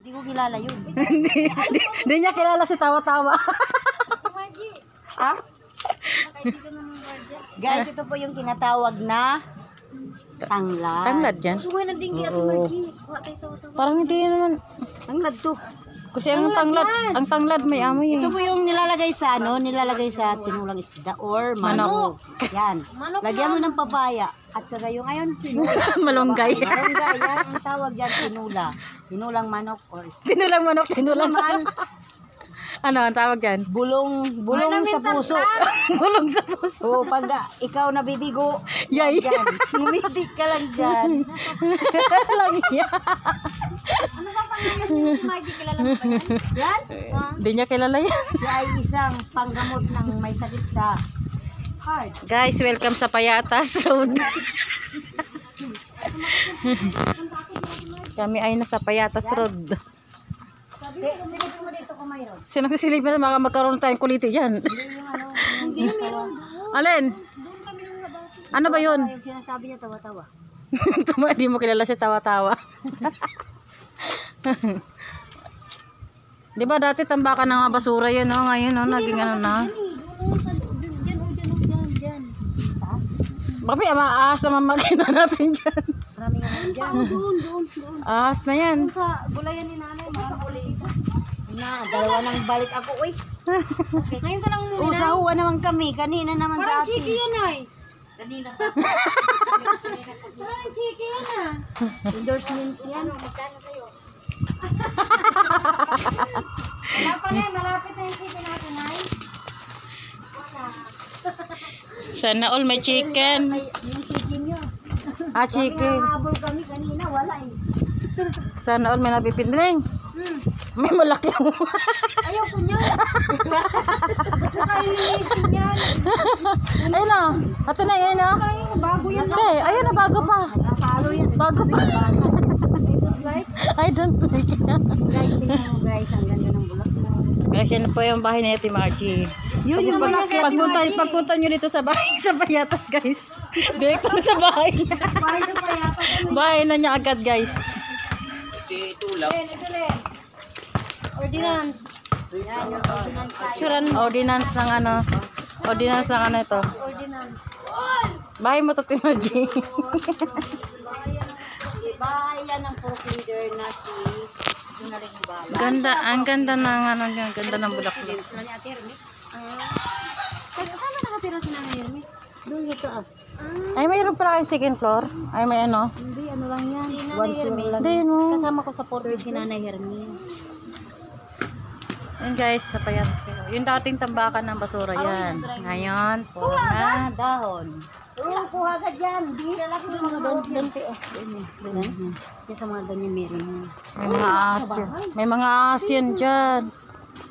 Hindi ko kilala yun. Hindi niya kilala si Tawa-Tawa. Ha? Guys, ito po yung tinatawag na tanglad. Tanglad yan? Sungay na dinggi at Margie. Parang hindi naman. Tanglad to. Kasi ang tanglad may amoy. Ito po yung nilalagay sa tinulang isda or manok. Yan. Lagyan mo ng papaya. At saka yung ayon, Malunggay. malunggay. Yan ang tawag dyan, tinula. Tinulang manok or isda. Tinulang manok, tinulang Naman, Ano ang tawag yan? bulong sa puso. Bulong sa puso. So, pag ikaw nabibigo, Yay. dyan, ngumiti ka lang dyan. Lang yan. Ano ba pangalan ni Margie? Kilala mo ba yan? Yan? Hindi niya kilala yan. Siya ay isang panggamot ng may sakit sa heart. Guys, welcome sa Payatas Road. Kami ay nasa Payatas Road. Sige mo dito kung mayroon. Sino sisilip na magkaroon tayong kuliti dyan? Hindi meron. Alin? Ano ba yun? Yung sinasabi niya tawa-tawa. Hindi mo kilala si Tawa-Tawa. Di ba dati tambakan ng mga basura yun, no? Ngayon, no? Naging ano na. Diyan. Bakit maahas naman makita natin dyan. Marami nga dyan. Doon. Ahas na yan. Sa gulayan ni nanay, mga gulay. Na, dalawa nang balik ako, uy. Ngayon ka lang muna. O, sa uwa naman kami. Kanina naman Parang sa atin. chiki yun ay. Kanina. Parang chiki yun ah. Endorsement yan. Malapit na yung chiki natin ay. Sana all may chicken. Yung chicken nyo. Ah, chicken. Habol kami kanina, wala eh. Sana all may napipindling. May malaki mo. Ayaw ko niyan. Nakailisin yan. Ayun na. Ate na, ayun na. Bago yan. Ayun na, bago pa. Nakapalo yan. Bago pa. I don't like it. Guys, tingnan mo guys, ang ganda ng bulak. Guys, yan po yung bahay ni Ate Margie. Yun yung bulak. Pagpunta nyo dito sa bahay sa Payatas, guys. Direkto na sa bahay niya. Bahay na niya agad, guys. Ordinance. Ordinance ng ano. Ordinance ng ano ito. Ordinance. Bahay mo to, Ate Margie. Bahay yan ng pork leader na si Junaling Bala. Ganda, ang ganda ng ano, ang ganda ng bulaklak. Sila ni Ate Hermit. Saan nakatira si Nanay Yermi? Doon sa taas. Ay, mayroon pala kayo second floor. Ay, may ano. Hindi, ano lang yan. Si Nanay One floor Hermit. lang. Hindi, no. Kasama ko sa Fort si Nanay Yermi. Yun guys, sa Payatas kayo. Yung dating tambakan ng basura yan. Ngayon, puro na dahon. Oo, kuha ka dyan. Bihira lang yung mga doon. Doon. Yan sa mga ganyan meron. May mga asin. May mga asin dyan.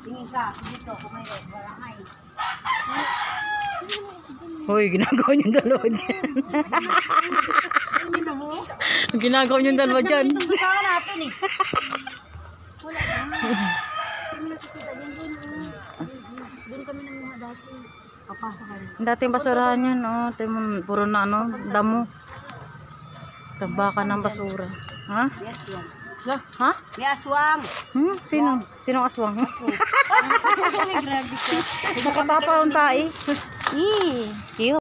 Tingin ka, dito, kung mayroon. Barangay. Hoy, ginagawa niyong dalawa dyan. Ginagawa niyong dalawa dyan. Itong kasama natin eh. Wala na. Kami nakikita dyan doon. Doon kami namuha dati. Papasok kami. Ang dating basurahan yan, oh. Puro na ano, damo. Tambakan ng basura. Ha? Yes, one. Ha? May aswang. Sino? Sinong aswang? Grabe ka. Nakatataon tayo. Eh. Cute.